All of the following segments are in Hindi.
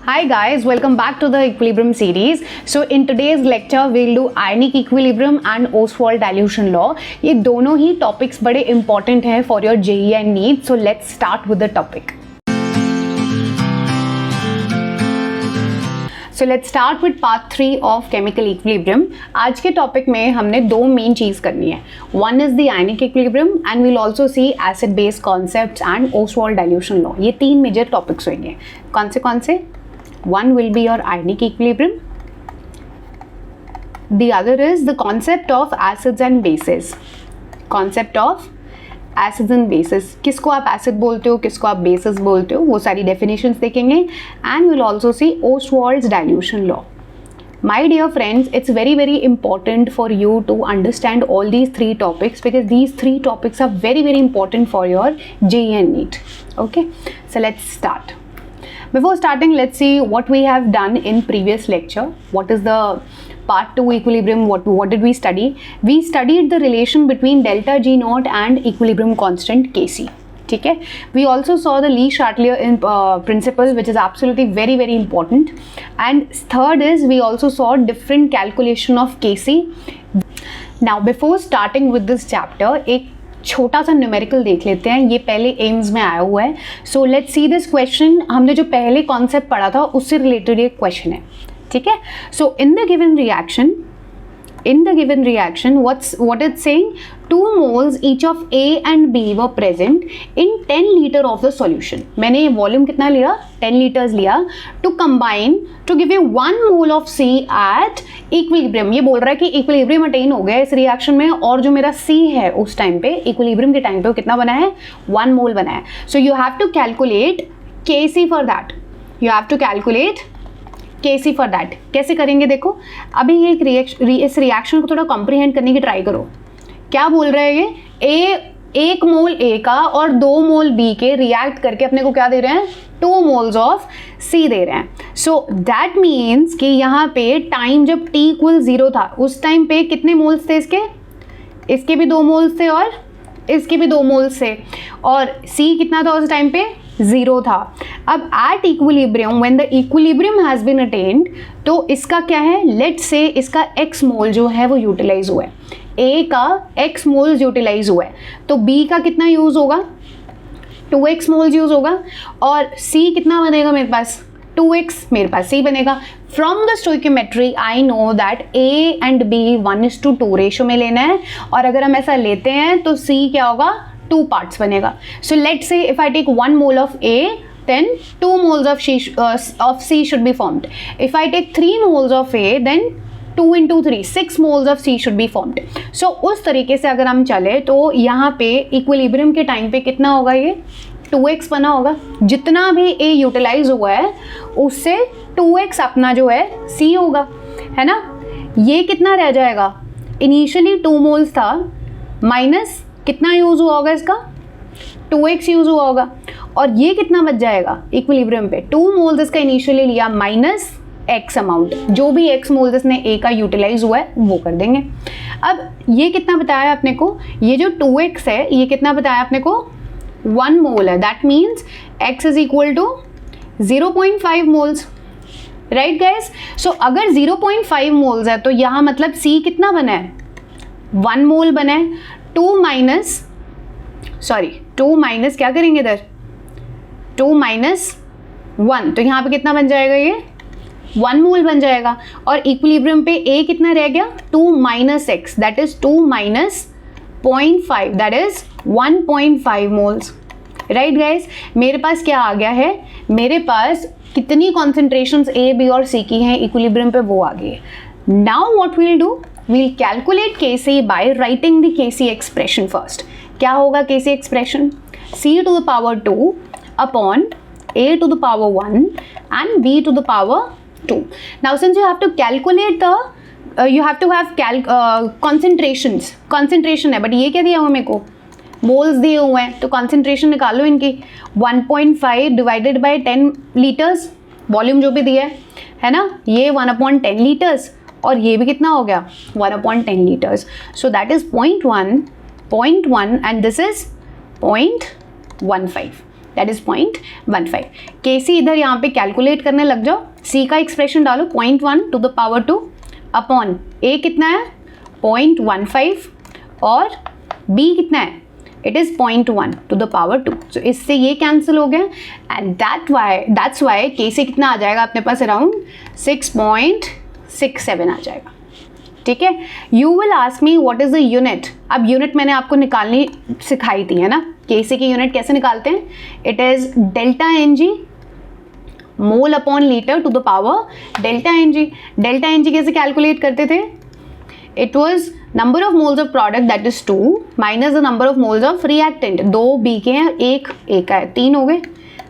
Hi guys, welcome back to the equilibrium series. So in today's lecture we'll do ionic equilibrium and Ostwald dilution law. ये दोनों ही topics बड़े important हैं for your JEE and NEET. So let's start with the topic. So let's start with part 3 of chemical equilibrium. आज के टॉपिक में हमने दो मेन चीज़ करनी है. One is the ionic equilibrium and we'll also see acid base concepts and Ostwald dilution law. ये तीन मेजर टॉपिक्स होंगे. कौन से? One will be your ionic equilibrium. The other is the concept of acids and bases. Concept of acids and bases. किसको आप acid बोलते हो, किसको आप bases बोलते हो, वो सारी definitions देखेंगे. And we'll also see Ostwald's dilution law. My dear friends, it's very important for you to understand all these three topics because these three topics are very important for your JEE and NEET. Okay, so let's start. Before starting, let's see what we have done in previous lecture. What is the part 2 equilibrium? What did we study? We studied the relation between delta G naught and equilibrium constant Kc. ठीक है. We also saw the Lee-Chatelier principle, which is absolutely very important. And third is we also saw different calculation of Kc. Now before starting with this chapter, एक छोटा सा न्यूमेरिकल देख लेते हैं. ये पहले एम्स में आया हुआ है. So let's see this question. हमने जो पहले कॉन्सेप्ट पढ़ा था उससे रिलेटेड ये क्वेश्चन है. ठीक है. So in the given reaction, what it's saying, 2 moles each of A and B were present in 10 liter of the solution. मैंने ये वॉल्यूम कितना लिया? 10 liters लिया. To combine to give you 1 mole of C at equilibrium. ये बोल रहा है कि equilibrium attain हो गया इस रिएक्शन में और जो मेरा C है उस टाइम पे equilibrium के टाइम पे वो कितना बना है? 1 mole बना है. So you have to calculate Kc for that. You have to calculate Kc for that. कैसे करेंगे देखो. अभी ये इस रिएक्शन को थोड़ा कॉम्प्रीहेंड करने की ट्राई करो. क्या बोल रहे हैं ये? 1 मोल A का और 2 मोल B के रिएक्ट करके अपने को क्या दे रहे हैं? 2 मोल्स ऑफ C दे रहे हैं. सो दैट मीन्स कि यहाँ पे टाइम जब t इक्वल 0 था उस टाइम पे कितने मोल्स थे इसके भी 2 मोल्स थे और इसके भी 2 मोल्स थे और C कितना था उस टाइम पे? 0 था. अब at equilibrium when the equilibrium has been attained तो इसका क्या है? लेट्स से इसका x मोल जो है वो यूटिलाइज हुआ है. A का x मोल्स यूटिलाइज हुआ है तो B का कितना यूज होगा? 2x मोल्स यूज होगा और C कितना बनेगा मेरे पास? 2x मेरे पास C बनेगा. From the stoichiometry I know that A and B 1:2 ratio में लेना है और अगर हम ऐसा लेते हैं तो C क्या होगा? 2 parts बनेगा. So let's say if I take 1 mole of A, then 2 moles of C should be formed. If I take 3 moles of A, then 2 into 3, 6 moles of C should be formed. So उस तरीके से अगर हम चले तो यहाँ पे इक्विलिब्रियम के टाइम पे कितना होगा? ये 2x बना होगा. जितना भी A यूटिलाइज हुआ है उससे 2x अपना जो है C होगा, है ना. ये कितना रह जाएगा? इनिशियली 2 मोल्स था माइनस कितना यूज हुआ होगा इसका? 2x यूज हुआ होगा और ये कितना बच जाएगा इक्विलिब्रियम पे? 2 मोल्स इसका इनिशियली लिया माइनस x अमाउंट, जो भी x मोल्स इसने A का यूटिलाइज हुआ है वो कर देंगे. अब ये कितना बताया अपने को? ये जो 2x है ये कितना बताया अपने को? 1 मोल है. That means x is equal to 0.5 moles. Right guys. So अगर 0.5 मोल्स है तो यहाँ मतलब C कितना बना है? 1 मोल बना है. 2 माइनस क्या करेंगे इधर? 2 माइनस 1 तो यहाँ पे कितना बन जाएगा? ये 1 मोल बन जाएगा और इक्विलिब्रियम पे A कितना रह गया? 2 minus x that is 2 minus 0.5 that is 1.5 moles. Right guys. मेरे पास क्या आ गया है? मेरे पास कितनी कॉन्सेंट्रेशंस A, B और C की हैं इक्विलिब्रियम पे वो आ गई है. Now what we'll do? We'll calculate Kc by writing the Kc expression first. क्या होगा Kc expression? C to the power 2 upon A to the power 1 and B to the power 2. Now since you have to calculate you have to have concentrations. Concentration है but ये क्या दिया हुआ मेरे को? मोल्स दिए हुए हैं तो concentration निकालो इनकी. 1.5 divided by 10 liters वॉल्यूम जो भी दिया है ना, ये 1/10 liters और ये भी कितना हो गया? 1/10 liters. So that is 0.1 and this is 0.15. That is 0.15. केसी इधर यहाँ पे कैलकुलेट करने लग जाओ, सी का एक्सप्रेशन डालो 0.1 to the power 2 upon A कितना है 0.15 और बी कितना है it is 0.1 to the power 2. So इससे ये कैंसिल हो गया एंड दैट्स वाई केसी कितना आ जाएगा अपने पास अराउंड 6.67 आ जाएगा. ठीक है. You will ask me what is the unit. अब यूनिट मैंने आपको निकालनी सिखाई थी है ना. केसी की यूनिट कैसे निकालते हैं, it is delta N G mole upon litre to the power delta N G. Delta N G कैसे कैलकुलेट करते थे, it was number of moles of product that is 2 minus the number of moles of reactant. 2 B के हैं, एक ए का है, 3 हो गए,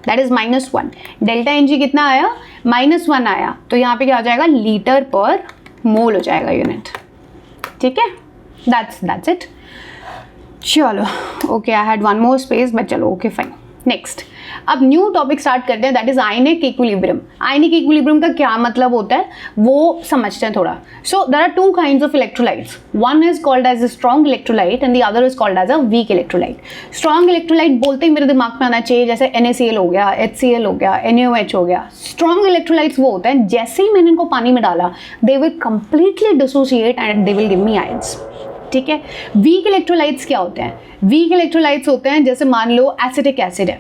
that is -1. Delta N G कितना आया -1 आया, तो यहाँ पे क्या हो जाएगा लीटर पर मोल हो जाएगा यूनिट. ठीक है, दैट्स इट. चलो okay, I had one more space but चलो ओके फाइन. नेक्स्ट अब न्यू टॉपिक स्टार्ट करते हैं, that is ionic equilibrium. Ionic equilibrium का क्या मतलब होता है वो समझते हैं थोड़ा. So there are 2 kinds of electrolytes. One is called as a strong electrolyte and the other is called as a weak electrolyte. Strong electrolyte बोलते ही मेरे दिमाग में आना चाहिए जैसे NaCl हो गया, HCl हो गया, NaOH हो गया. स्ट्रॉन्ग इलेक्ट्रोलाइट्स वो होते हैं जैसे ही मैंने इनको पानी में डाला they will completely dissociate and they will give me ions. ठीक है. वीक इलेक्ट्रोलाइट्स क्या होते हैं, वीक इलेक्ट्रोलाइट्स होते हैं जैसे मान लो एसिटिक एसिड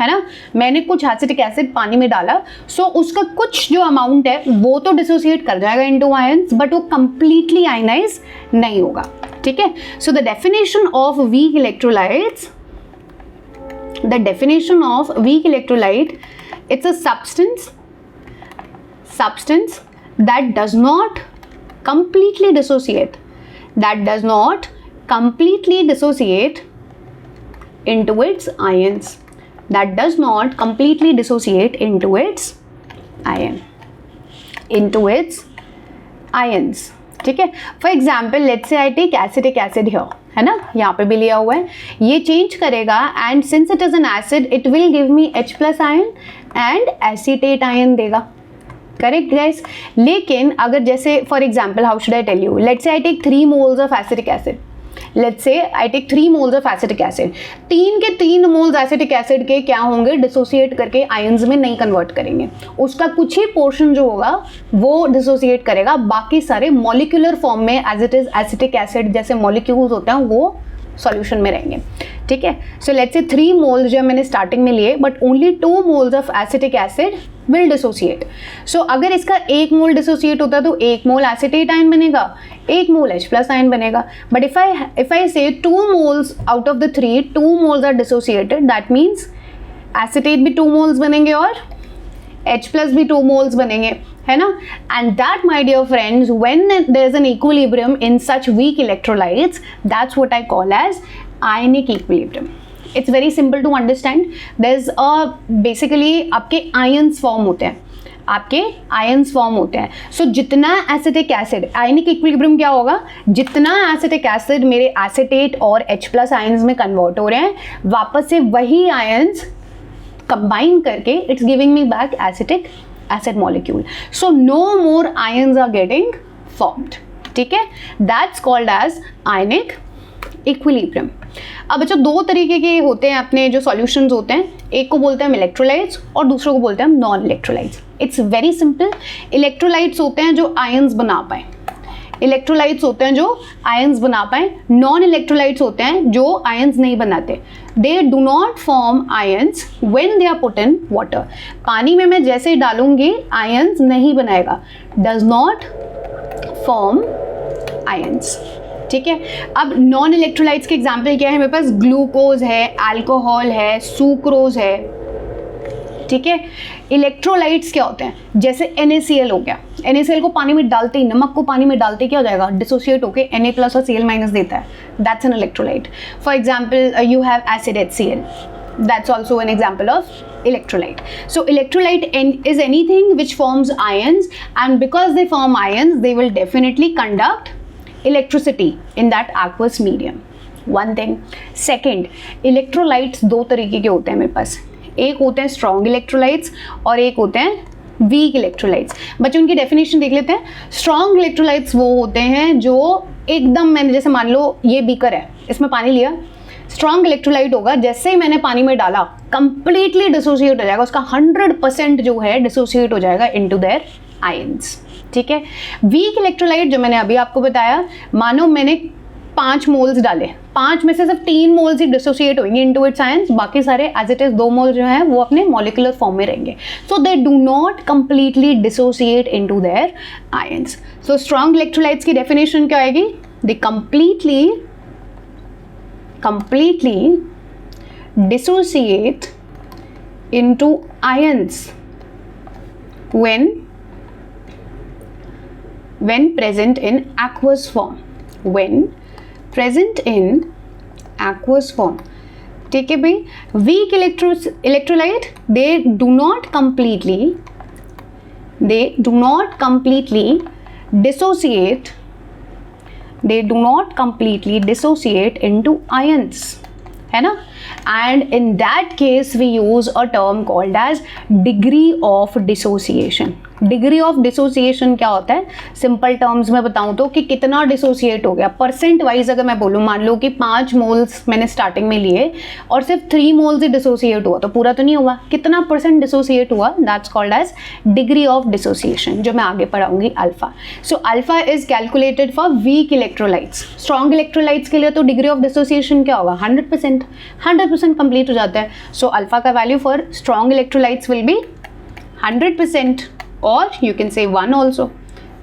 है ना, मैंने कुछ एसिटिक एसिड पानी में डाला, सो उसका कुछ जो अमाउंट है वो तो डिसोसिएट कर जाएगा इनटू आयंस बट वो कंप्लीटली आयनाइज नहीं होगा. ठीक है. So the definition of weak electrolytes, it's a substance that does not completely dissociate into its ions. ठीक है. For example let's say I take acetic acid here, है ना, यहाँ पे भी लिया हुआ है, ये चेंज करेगा and since it is an acid it will give me H+ ion and acetate ion देगा. Correct guys. लेकिन अगर जैसे for example how should I tell you, let's say I take 3 moles of acetic acid, let's say I take 3 moles of acetic acid. 3 के 3 मोल्स एसिटिक एसिड के क्या होंगे, डिसोसिएट करके आयंस में नहीं कन्वर्ट करेंगे, उसका कुछ ही पोर्शन जो होगा वो डिसोसिएट करेगा, बाकी सारे मॉलिक्यूलर फॉर्म में as it is acetic acid जैसे मॉलिक्यूल्स होते हैं वो सॉल्यूशन में रहेंगे. ठीक है. सो लेट्स से 3 मोल्स जो मैंने स्टार्टिंग में लिए but only 2 moles of acetic acid will dissociate. So अगर इसका 1 मोल डिसोसिएट होता है तो 1 मोल एसिटेट आयन बनेगा, 1 मोल H+ आयन बनेगा. But if I say 2 moles out of the 3 2 moles are dissociated, that means acetate भी 2 मोल्स बनेंगे और H+ भी 2 मोल्स बनेंगे, है ना. And that my dear friends when there is an equilibrium in such weak electrolytes, that's what I call as ionic equilibrium. It's very simple to understand. There is basically आपके आयंस फॉर्म होते हैं. सो जितना एसिटिक एसिड, आयनिक इक्विलिब्रियम क्या होगा, जितना एसिटिक एसिड मेरे एसिटेट और H+ आयंस में कन्वर्ट हो रहे हैं वापस से वही आयंस कंबाइन करके it's giving me back acetic acid molecule. So no more ions are getting formed. ठीक है. That's called as ionic equilibrium. अब बच्चों 2 तरीके के होते हैं अपने जो सॉल्यूशंस होते हैं, एक को बोलते हैं हम इलेक्ट्रोलाइट्स और दूसरे को बोलते हैं हम non electrolytes. It's very simple. Electrolytes होते हैं जो आयंस बना पाए, नॉन इलेक्ट्रोलाइट्स होते हैं जो आयंस नहीं बनाते. They do not form ions when they are put in water. पानी में मैं जैसे ही डालूंगी आयंस नहीं बनाएगा, डज नॉट फॉर्म आयंस. ठीक है. अब नॉन इलेक्ट्रोलाइट्स के एग्जाम्पल क्या है, मेरे पास ग्लूकोज है, अल्कोहल है, सुक्रोज है. ठीक है. इलेक्ट्रोलाइट्स क्या होते हैं, जैसे NaCl हो गया, NaCl को पानी में डालते ही, नमक को पानी में डालते क्या हो जाएगा, डिसोसिएट होके Na+ और Cl- देता है, that's an electrolyte. For example you have acid HCl, that's also an example of electrolyte. So electrolyte is anything which forms ions, and because they form ions they will definitely conduct electricity in that aqueous medium. One thing. Second, electrolytes 2 तरीके के होते हैं मेरे पास, एक होते हैं स्ट्रॉन्ग इलेक्ट्रोलाइट्स और एक होते हैं वीक इलेक्ट्रोलाइट्स. बच्चों उनकी डेफिनेशन देख लेते हैं. स्ट्रॉन्ग इलेक्ट्रोलाइट्स वो होते हैं जो एकदम, मैंने जैसे मान लो ये बीकर है, इसमें पानी लिया, स्ट्रॉन्ग इलेक्ट्रोलाइट होगा, जैसे ही मैंने पानी में डाला कंप्लीटली डिसोसिएट हो जाएगा, उसका 100% जो है डिसोसिएट हो जाएगा इनटू देयर आयंस, ठीक है। वीक इलेक्ट्रोलाइट जो मैंने अभी आपको बताया, मानो मैंने 5 मोल्स डाले, 5 में से सिर्फ 3 मोल्स ही डिसोसिएट होंगे इनटू इट्स आयंस, बाकी सारे एज इट इज 2 मोल जो हैं वो अपने मॉलिक्यूलर फॉर्म में रहेंगे। So they do not completely dissociate into their ions. So strong electrolytes की डेफिनेशन क्या आएगी? दे completely dissociate into ions when present in aqueous form, ठीक है भाई। Weak electrolyte they do not completely dissociate into ions, है ना। and in that case we use a term called as degree of dissociation। Degree of dissociation क्या होता है? सिंपल टर्म्स में बताऊं तो कि कितना डिसोसिएट हो गया, परसेंट वाइज अगर मैं बोलूं, मान लो कि 5 मोल्स मैंने स्टार्टिंग में लिए और सिर्फ 3 मोल्स ही डिसोसिएट हुआ, तो पूरा तो नहीं हुआ, कितना परसेंट डिसोसिएट हुआ, that's called as degree of dissociation, जो मैं आगे पढ़ाऊंगी alpha. So alpha is calculated for weak electrolytes. Strong electrolytes के लिए तो डिग्री ऑफ डिसोसिएशन क्या होगा? 100% कंप्लीट हो जाता है। सो अल्फा का value for strong electrolytes will be 100% और यू कैन से 1 ऑल्सो,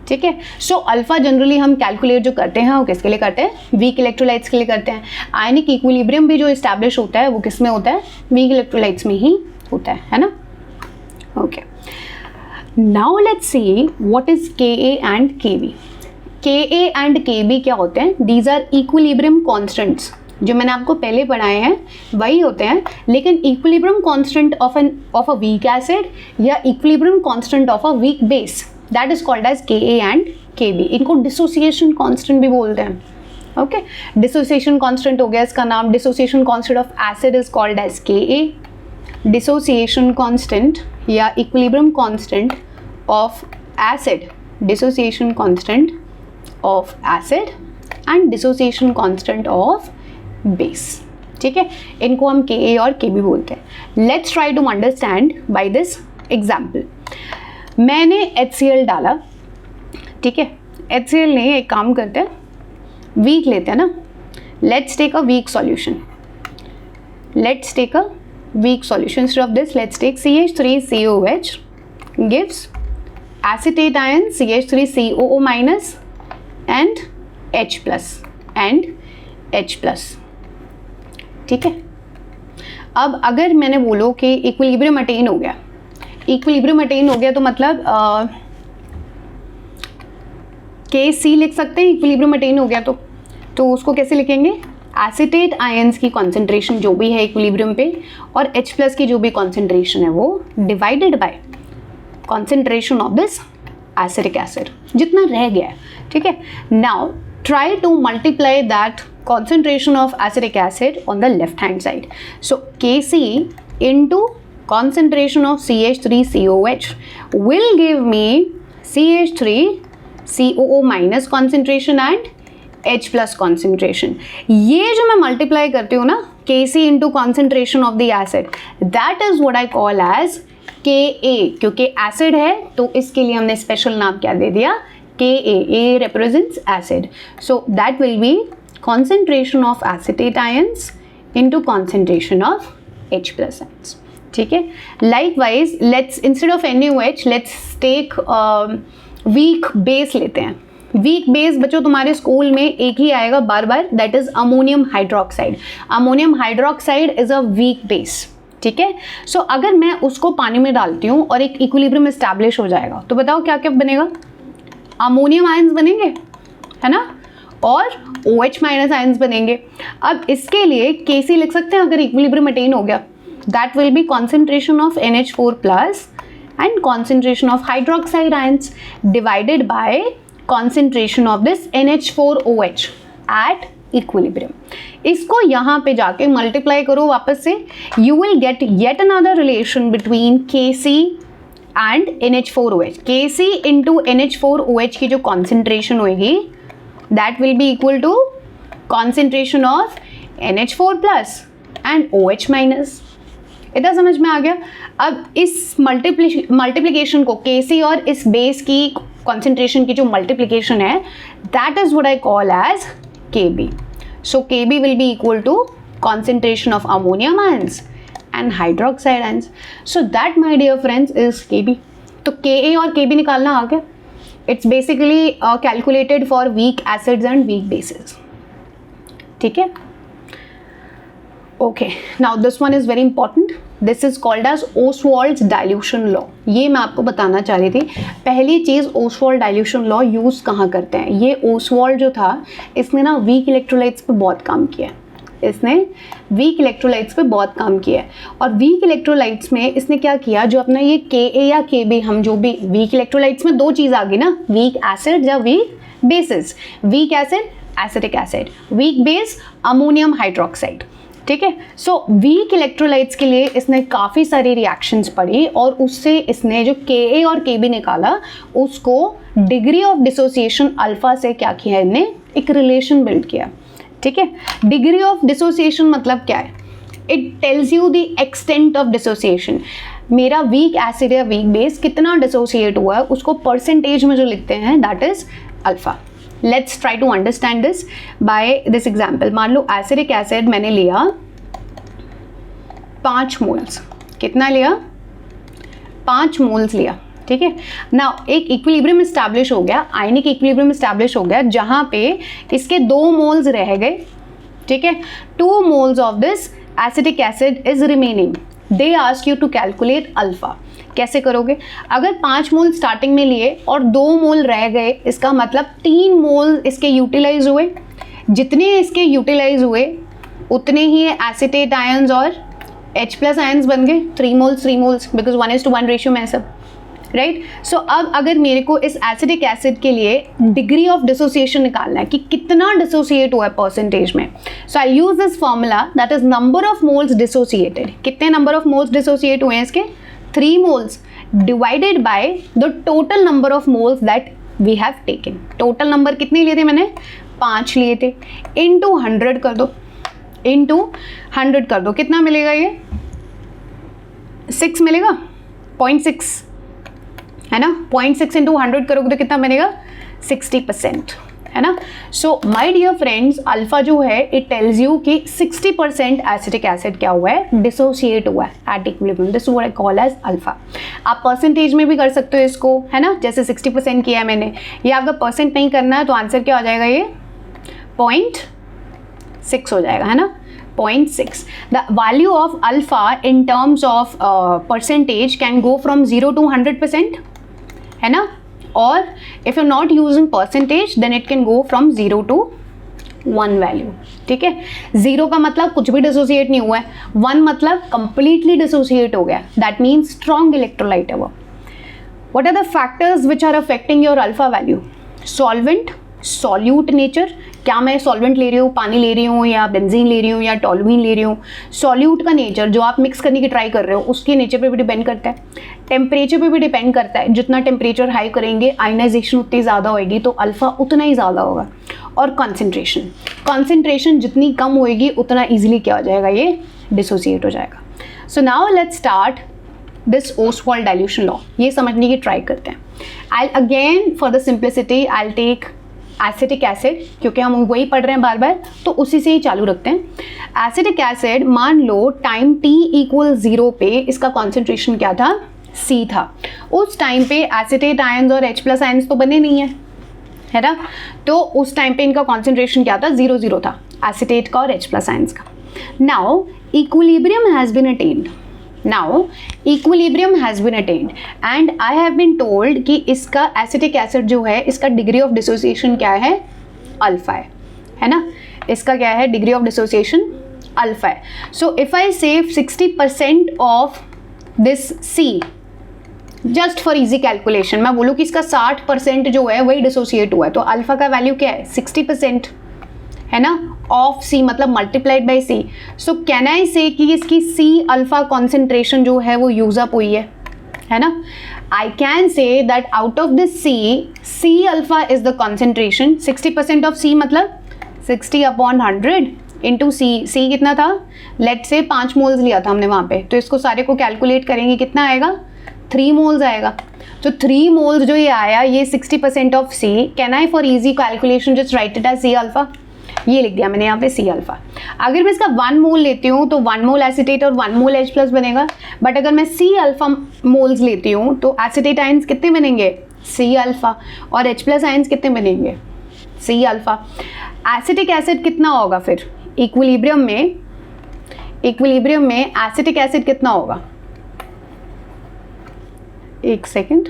ठीक है। सो अल्फा जनरली हम कैलकुलेट जो करते हैं वो किसके लिए करते हैं? वीक इलेक्ट्रोलाइट्स के लिए करते हैं। आयनिक इक्विलिब्रियम भी जो इस्टेब्लिश होता है वो किस में होता है? वीक इलेक्ट्रोलाइट्स में ही होता है ना। Okay, now let's see what is Ka and Kb। Ka and Kb क्या होते हैं? दीज आर इक्विलिब्रियम कॉन्स्टेंट्स, जो मैंने आपको पहले पढ़ाए हैं वही होते हैं, लेकिन equilibrium constant of a weak acid या equilibrium constant of a weak base, that is called as Ka and Kb। इनको डिसोसिएशन कांस्टेंट भी बोलते हैं। ओके, डिसोसिएशन कांस्टेंट हो गया इसका नाम। Dissociation constant of acid is called as Ka, dissociation constant या equilibrium constant of acid, dissociation constant of acid and dissociation constant of base, ठीक है। इनको हम Ka और Kb बोलते हैं। Let's try to understand by this example. मैंने HCl डाला, ठीक है। HCl नहीं, एक काम करते हैं, वीक लेते हैं ना। Let's take a weak solution, instead of this let's take CH3COH gives acetate ion CH3COO minus and H plus, ठीक है। अब अगर मैंने बोलो कि इक्विलिब्रियम अटेन हो गया, तो मतलब KC लिख सकते हैं। इक्विलिब्रियम अटेन हो गया तो उसको कैसे लिखेंगे? एसिटेट आयंस की कॉन्सेंट्रेशन जो भी है इक्विलिब्रियम पे और H प्लस की जो भी कॉन्सेंट्रेशन है वो divided by concentration of this acetic acid, जितना रह गया है, ठीक है। Now try to multiply that concentration of acetic acid on the left hand side. So Kc into concentration of CH3COH will give me CH3COO minus concentration and H plus concentration. ये जो मैं multiply करती हूँ ना, Kc into concentration of the acid, that is what I call as Ka। क्योंकि acid है तो इसके लिए हमने special नाम क्या दे दिया? Ka, A represents acid. So that will be concentration of acetate ions into concentration of H plus ions. ठीक है। Likewise, let's instead of NaOH, let's take weak base लेते हैं। वीक बेस बच्चों तुम्हारे स्कूल में एक ही आएगा बार बार, that is ammonium hydroxide. Ammonium hydroxide is a weak base, ठीक है। सो अगर मैं उसको पानी में डालती हूँ और एक इक्विलिब्रियम एस्टैब्लिश हो जाएगा, तो बताओ क्या क्या बनेगा? अमोनियम आयंस बनेंगे, है ना, और OH माइनस आयंस बनेंगे। अब इसके लिए Kc लिख सकते हैं अगर इक्विलिब्रियम अटेन हो गया, that will be concentration of NH4 plus and concentration of hydroxide ions divided by concentration of this NH4OH at equilibrium. इसको यहाँ पे जाके मल्टीप्लाई करो वापस से, you will get yet another relation between Kc and NH4OH। Kc into NH4OH की जो कॉन्सेंट्रेशन होगी that will be equal to concentration of NH4 plus and OH minus. इतना समझ में आ गया। अब इस मल्टीप्लिकेशन को Kc और इस बेस की कॉन्सेंट्रेशन की जो मल्टीप्लिकेशन है, that is what I call as Kb. So Kb will be equal to concentration of ammonium ions and hydroxide ions. So that, my dear friends, is Kb. तो Ka और Kb निकालना आ गया. It's basically calculated for weak acids and weak bases. ठीक है? Okay, now this one is very important. This is called as Ostwald's dilution law. ये मैं आपको बताना चाह रही थी। पहली चीज़, Ostwald dilution law यूज़ कहाँ करते हैं? ये Ostwald जो था, इसने ना वीक इलेक्ट्रोलाइट्स पे बहुत काम किया है। इसने वीक इलेक्ट्रोलाइट्स पे बहुत काम किया है। और वीक इलेक्ट्रोलाइट्स में इसने क्या किया, जो अपना ये Ka या Kb, हम जो भी वीक इलेक्ट्रोलाइट्स में दो चीज़ आ गई ना, वीक एसिड या weak bases. Weak acid acetic acid, weak base ammonium hydroxide. ठीक है। सो वीक इलेक्ट्रोलाइट्स के लिए इसने काफ़ी सारी रिएक्शंस पढ़ी और उससे इसने जो Ka और Kb निकाला, उसको डिग्री ऑफ डिसोसिएशन अल्फा से क्या किया, इन्हें एक रिलेशन बिल्ड किया। ठीक है। डिग्री ऑफ डिसोसिएशन मतलब क्या है? It tells you the extent of dissociation. मेरा वीक एसिड या वीक बेस कितना डिसोसिएट हुआ है, उसको परसेंटेज में जो लिखते हैं, that is alpha. Let's try to understand this by this example. मान लो एसिडिक एसिड मैंने लिया 5 मोल्स। कितना लिया? 5 मोल्स लिया। ठीक है ना। एक इक्विलिब्रियम इस्टेब्लिश हो गया, आयनिक इक्विलिब्रियम इस्टेब्लिश हो गया, जहां पे इसके 2 मोल्स रह गए। ठीक है। 2 moles of this acidic acid is remaining. They ask you to calculate alpha. कैसे करोगे? अगर 5 मोल स्टार्टिंग में लिए और 2 मोल रह गए, इसका मतलब 3 मोल इसके यूटिलाइज हुए। जितने इसके यूटिलाइज हुए उतने ही एसिटेट आयंस और H+ आयंस बन गए। 3 मोल्स बिकॉज 1:1 रेशियो में सब, राइट। सो अब अगर मेरे को इस एसिडिक एसिड के लिए डिग्री ऑफ डिसोसिएशन निकालना है कि कितना डिसोसिएट हुआ है परसेंटेज में, so I use this formula, that is number of moles dissociated. कितने नंबर ऑफ मोल्स डिसोसिएट हुए हैं इसके? 3 moles divided by the total number of moles that we have taken. Total number कितने लिए थे मैंने? 5 लिए थे। इंटू 100 कर दो, इंटू 100 कर दो, कितना मिलेगा? ये 6 मिलेगा, 0.6 है ना। 0.6 इंटू 100 करोगे तो कितना बनेगा? 60%, है ना। So my dear friends, alpha जो है इट टेल्स यू कि 60% एसिटिक एसिड क्या हुआ है? डिसोसिएट हुआ है at equilibrium. This is what I call as alpha. आप परसेंटेज में भी कर सकते हो इसको, है ना। जैसे 60% किया है मैंने, ये आपका परसेंट नहीं करना है तो आंसर क्या हो जाएगा? ये 0.6 हो जाएगा, है ना। 0.6. The value of alpha in terms of percentage can go from 0 to 100%, है ना। Or if you're not using percentage, then it can go from 0 to 1 value. ठीक है। 0 का मतलब कुछ भी डिसोसिएट नहीं हुआ है, 1 मतलब completely डिसोसिएट हो गया। That means strong electrolyte है वो। What are the factors which are affecting your alpha value? Solvent, solute nature, क्या मैं सॉल्वेंट ले रही हूँ, पानी ले रही हूँ या बेंजीन ले रही हूँ या टोलुइन ले रही हूँ। सॉल्यूट का नेचर, जो आप मिक्स करने की ट्राई कर रहे हो, उसके नेचर पे भी डिपेंड करता है। टेम्परेचर पे भी डिपेंड करता है। जितना टेम्परेचर हाई करेंगे, आयनाइजेशन उतनी ज़्यादा होएगी तो अल्फा उतना ही ज़्यादा होगा। और कॉन्सेंट्रेशन जितनी कम होएगी उतना ईजिली क्या हो जाएगा? ये डिसोसिएट हो जाएगा। So now let's start this Ostwald dilution law. ये समझने की ट्राई करते हैं। I again for the simplicity I take acetic acid, क्योंकि हम वही पढ़ रहे हैं बार बार, तो उसी से ही चालू रखते हैं। एसिटिक एसिड, मान लो टाइम t = 0 पे इसका कॉन्सेंट्रेशन क्या था? C था। उस टाइम पे एसिटेट आयंस और H+ आयंस तो बने नहीं है ना। तो उस टाइम पे इनका कॉन्सेंट्रेशन क्या था? 0 था, एसिटेट का और H+ आयंस का। Now equilibrium has been attained. And I have been told कि इसका एसिटिक एसिड जो है, इसका डिग्री ऑफ डिसोसिएशन क्या है? अल्फा है ना। इसका क्या है? डिग्री ऑफ डिसोसिएशन अल्फा है। So if I save 60% of this C, just for easy calculation, मैं बोलूँ कि इसका 60% जो है वही डिसोसिएट हुआ है, तो अल्फा का वैल्यू क्या है? 60%, है ना। ऑफ C मतलब multiplied by C। So can I से कि इसकी C अल्फा कॉन्सेंट्रेशन जो है वो यूज अप हुई है ना। I can say that out of this C alpha is the concentration. 60% of C मतलब 60/100, इंटू सी कितना था, लेट से 5 मोल्स लिया था हमने वहाँ पे, तो इसको सारे को कैलकुलेट करेंगे कितना आएगा, 3 मोल्स आएगा। तो 3 मोल्स जो ये आया ये 60% of C. Can I for easy calculation just write it as C alpha, ये लिख दिया मैंने यहाँ पे सी अल्फा। अगर मैं इसका 1 मोल लेती हूँ तो 1 मोल एसीटेट और 1 मोल H प्लस बनेगा, बट अगर मैं सी अल्फा मोल्स लेती हूँ तो एसीटेट आयंस कितने बनेंगे, सी अल्फा, और H प्लस आयंस कितने बनेंगे, सी अल्फा। एसिटिक एसिड कितना होगा फिर इक्विलिब्रियम में एसिटिक एसिड कितना होगा, एक second,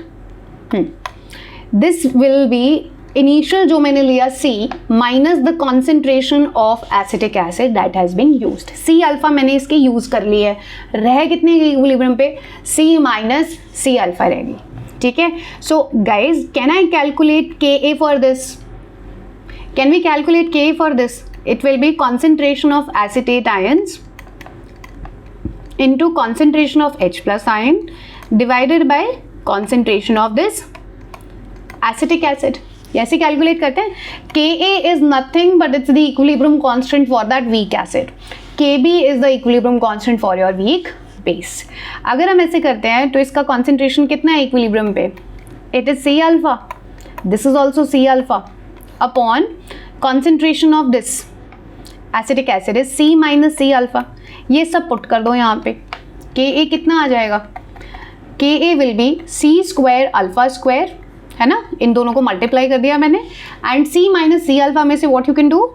this will be initial जो मैंने लिया C minus the concentration of acetic acid that has been used. C alpha मैंने इसकी यूज कर ली है, रह कितने इक्विलिब्रियम पे, C माइनस सी अल्फा रहेगी, ठीक है। So guys can I calculate Ka for this, can we calculate Ka for this, it will be concentration of acetate ions into concentration of H plus ion divided by concentration of this acetic acid. ऐसे कैलकुलेट करते हैं। Ka is nothing but it's the equilibrium constant for that weak acid. Kb is the equilibrium constant for your weak base. अगर हम ऐसे करते हैं तो इसका concentration कितना है इक्विलिब्रियम पे, it is C alpha, this is also C alpha upon concentration of this acetic acid है C माइनस सी अल्फा। ये सब पुट कर दो यहाँ पे, Ka कितना आ जाएगा, Ka will be C square alpha square, है ना, इन दोनों को मल्टीप्लाई कर दिया मैंने, and C minus C alpha में से व्हाट यू कैन डू,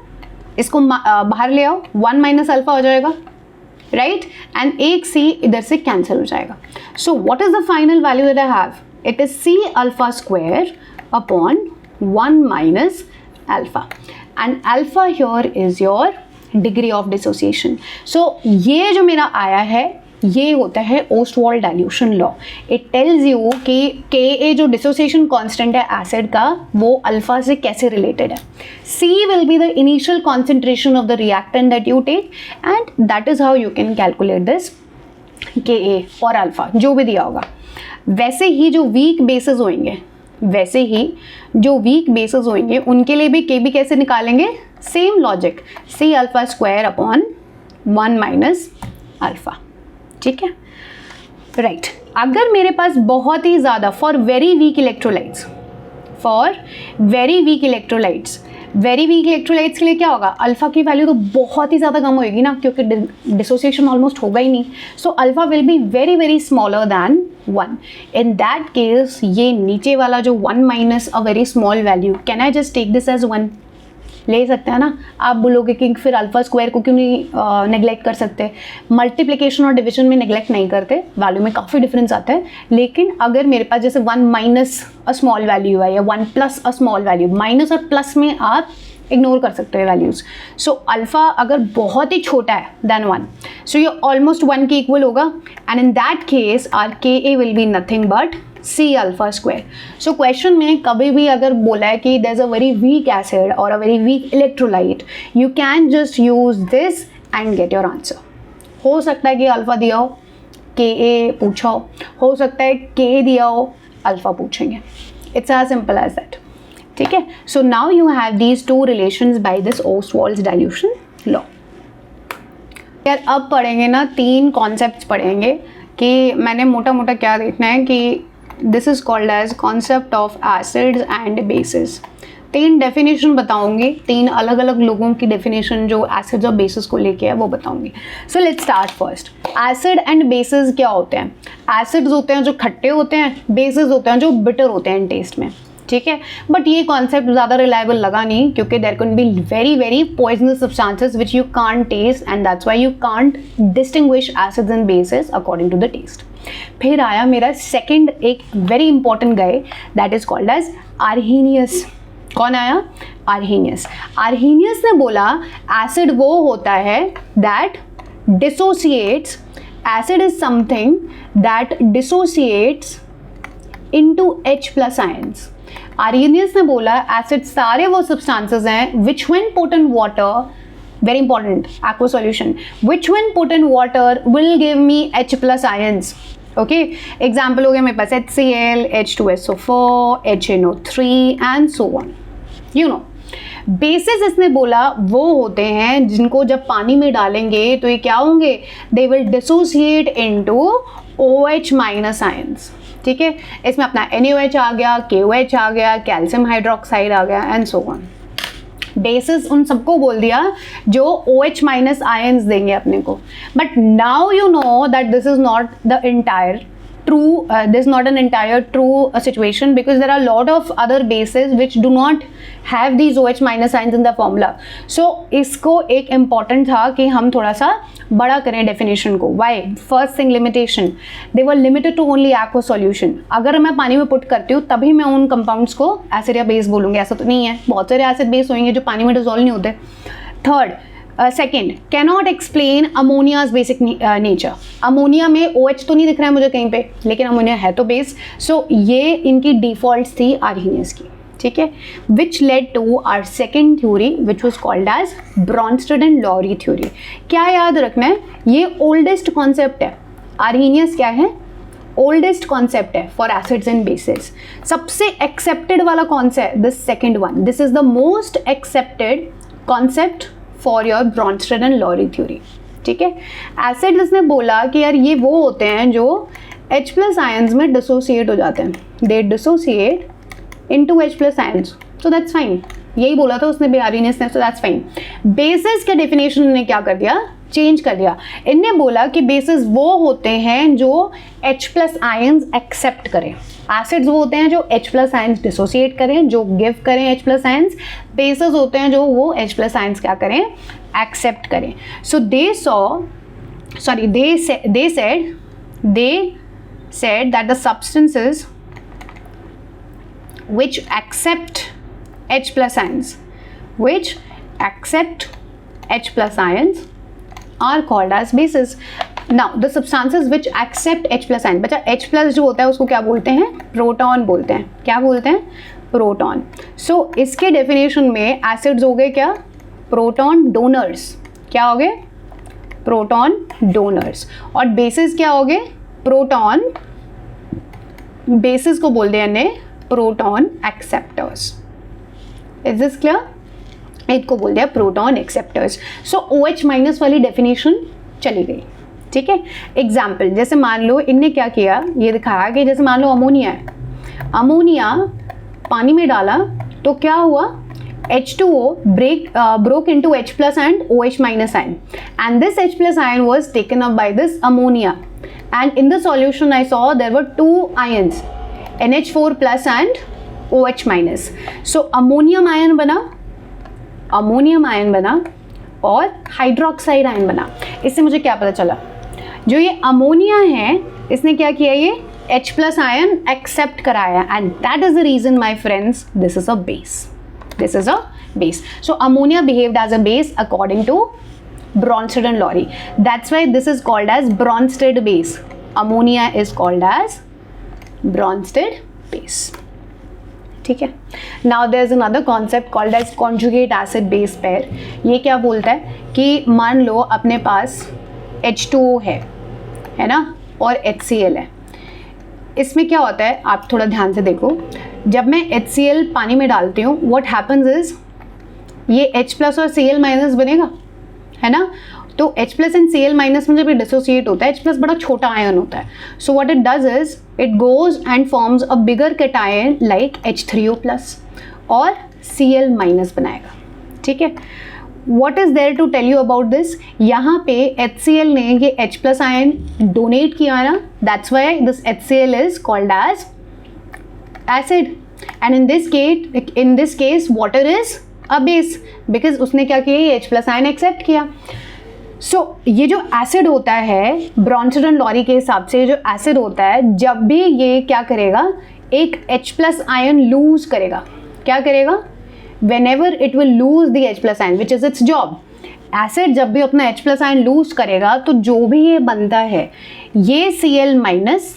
इसको बाहर ले आओ, 1 माइनस अल्फा हो जाएगा, राइट, एंड एक C इधर से कैंसिल हो जाएगा। So what is the final value that I have, it is C alpha square upon 1 minus alpha, and alpha here is your degree of dissociation. So ये जो मेरा आया है ये होता है Ostwald dilution law. It tells you कि Ka जो डिसोसिएशन कांस्टेंट है एसिड का वो अल्फा से कैसे रिलेटेड है। C will be the initial concentration of the reactant that you take and that is how you can calculate this Ka और अल्फा जो भी दिया होगा। वैसे ही जो वीक बेसिस होंगे उनके लिए भी Kb कैसे निकालेंगे, same logic, C alpha square upon 1 minus alpha, ठीक है, राइट। अगर मेरे पास बहुत ही ज़्यादा फॉर वेरी वीक इलेक्ट्रोलाइट्स के लिए क्या होगा, अल्फा की वैल्यू तो बहुत ही ज़्यादा कम होएगी ना, क्योंकि डिसोसिएशन ऑलमोस्ट होगा ही नहीं। So alpha will be very very smaller than 1। In that case ये नीचे वाला जो 1 minus a very small value, can I just take this as 1, ले सकते हैं ना। आप बोलोगे कि फिर अल्फा स्क्वायर को क्यों नहीं नेग्लेक्ट कर सकते, मल्टीप्लिकेशन और डिवीजन में नेग्लेक्ट नहीं करते, वैल्यू में काफ़ी डिफरेंस आता है। लेकिन अगर मेरे पास जैसे 1 माइनस अ स्मॉल वैल्यू है या 1 plus a small value, minus और प्लस में आप इग्नोर कर सकते हो वैल्यूज़। सो अल्फा अगर बहुत ही छोटा है देन 1, सो ये ऑलमोस्ट 1 के इक्वल होगा, and in that case our Ka will be nothing but C alpha square. So question में कभी भी अगर बोला है कि there is a very weak acid और a very weak electrolyte, you can just use this and get your answer. हो सकता है कि अल्फा दिया हो, Ka पूछा हो सकता है Ka दिया हो, अल्फा पूछेंगे। It's as simple as that, ठीक है। So now you have these 2 relations by this Ostwald's dilution law. यार अब पढ़ेंगे ना 3 कॉन्सेप्ट्स पढ़ेंगे कि मैंने मोटा मोटा क्या देखना है कि this is called as concept of acids and bases. 3 definition बताऊंगी, 3 अलग अलग लोगों की डेफिनेशन जो एसिड्स और बेसिस को लेके है वो बताऊंगी। So let's start first. Acid and bases क्या होते हैं? एसिड्स होते हैं जो खट्टे होते हैं, बेसिस होते हैं जो बिटर होते हैं इन टेस्ट में, ठीक है। बट ये कॉन्सेप्ट ज़्यादा रिलायबल लगा नहीं, क्योंकि there can be very very poisonous substances which you can't taste, and that's why you can't distinguish acids and bases according to the taste. फिर आया मेरा सेकंड एक very important guy, that is called as Arrhenius. कौन आया? आर्हेनियस। आर्हेनियस ने बोला एसिड वो होता है that dissociates, acid is something that dissociates into H plus ions. Arrhenius ने बोला एसिड सारे वो सब्सटेंसेस हैं which when put in water, very important, aqueous solution, which when put in water will give me H plus ions. Okay, example हो गया मेरे पास HCl, H2SO4, HNO3 and so on. You know, basis इसने बोला वो होते हैं जिनको जब पानी में डालेंगे तो ये क्या होंगे, they will dissociate into OH minus ions, ठीक है। इसमें अपना NaOH आ गया, KOH आ गया, कैल्शियम हाइड्रोक्साइड आ गया एंड सो ऑन। बेसिस उन सबको बोल दिया जो OH माइनस आयंस देंगे अपने को। But now you know that this is not the entire true, this is not an entire true situation, because there are a lot of other bases which do not have these OH minus ions in the formula. So इसको एक important था कि हम थोड़ा सा बड़ा करें definition को. Why? First thing limitation. They were limited to only aqueous solution. अगर मैं पानी में put करती हूँ तभी मैं उन compounds को acid या base बोलूँगी, ऐसा तो नहीं है, बहुत सारे acid base होंगे जो पानी में dissolve नहीं होते. Third, second, cannot explain ammonia's basic nature. Ammonia में OH तो नहीं दिख रहा है मुझे कहीं पे, लेकिन अमोनिया है तो बेस. सो ये इनकी डिफॉल्ट थी आर्हेनियस की, ठीक है. Which led to our second theory which was called as Bronsted and Lowry theory. क्या याद रखना है, ये ओल्डेस्ट कॉन्सेप्ट है. आर्हेनियस क्या है, ओल्डेस्ट कॉन्सेप्ट है फॉर एसिड्स एंड बेसिस. सबसे एक्सेप्टेड वाला कौन सा है, this second one. This is the most accepted concept for your Bronsted and Lowry theory, ठीक है. एसिड इसने बोला कि यार ये वो होते हैं जो H प्लस आयंस में डिसोसिएट हो जाते हैं. They dissociate into H plus ions, so that's fine. यही बोला था उसने आर्हेनियस ने, सो दैट्स फाइन. बेसिस के डेफिनेशन ने क्या कर दिया, चेंज कर दिया. इनने बोला कि बेसिस वो होते हैं जो H प्लस आयंस एक्सेप्ट करें. एसिड्स वो होते हैं जो H प्लस आयंस डिसोसिएट करें, जो गिव करें H प्लस आयंस. बेसिस होते हैं जो वो H प्लस आयंस क्या करें, एक्सेप्ट करें. सो they said that the substances which accept H plus ions are called as bases. Now the substances which accept H plus ion, बच्चा H plus जो होता है उसको क्या बोलते हैं, प्रोटॉन बोलते हैं. क्या बोलते हैं, प्रोटॉन. सो इसके डेफिनेशन में एसिड्स हो गए क्या, प्रोटॉन डोनर्स. क्या हो गए, प्रोटॉन डोनर्स. और बेसिस क्या हो गए, प्रोटॉन. बेसिस को बोल दिया ने proton acceptors. Is this clear, इनको बोल दिया प्रोटॉन एक्सेप्टर्स. सो OH माइनस वाली डेफिनेशन चली गई, ठीक है. एग्जाम्पल, जैसे मान लो इनने क्या किया, ये दिखाया कि जैसे मान लो अमोनिया है. अमोनिया पानी में डाला तो क्या हुआ, H2O broke into H plus and OH minus ion, and this H plus ion was taken up by this ammonia, and in the solution I saw there were two ions, NH4 plus and OH minus. So ammonium ion बना और हाइड्रोक्साइड आयन बना. इससे मुझे क्या पता चला, जो ये अमोनिया है इसने क्या किया, ये H प्लस आयन एक्सेप्ट कराया, and that is the reason my friends, this is a base. So ammonia behaved as a base according to Bronsted and Lowry. That's why this is called as Bronsted base. Ammonia is called as Bronsted base, ठीक है. Now there is another concept called as conjugate acid base pair. ये क्या बोलता है कि मान लो अपने पास H2O है ना, और HCl है. इसमें क्या होता है, आप थोड़ा ध्यान से देखो. जब मैं HCl पानी में डालती हूँ, व्हाट हैपन्स इज, ये H प्लस और Cl माइनस बनेगा, है ना. तो H plus and Cl minus में जब डिसोसिएट होता है, H प्लस बड़ा छोटा आयन होता है. So what it does is it goes and forms a bigger cation like H3O plus और Cl माइनस बनाएगा, ठीक है. What is there to tell you about this? यहाँ पे HCl ने ये H प्लस आयन डोनेट किया ना, that's why this HCl is called as acid, and in this case water is a base because उसने क्या किया, ये H प्लस आयन एक्सेप्ट किया. सो ये जो एसिड होता है ब्रॉन्स्टेड एंड लॉरी के हिसाब से, जो एसिड होता है जब भी ये क्या करेगा, एक H प्लस आयन लूज करेगा. क्या करेगा, whenever it will lose the H plus ion which is its job. Acid जब भी अपना H plus ion लूज करेगा तो जो भी ये बनता है, ये Cl माइनस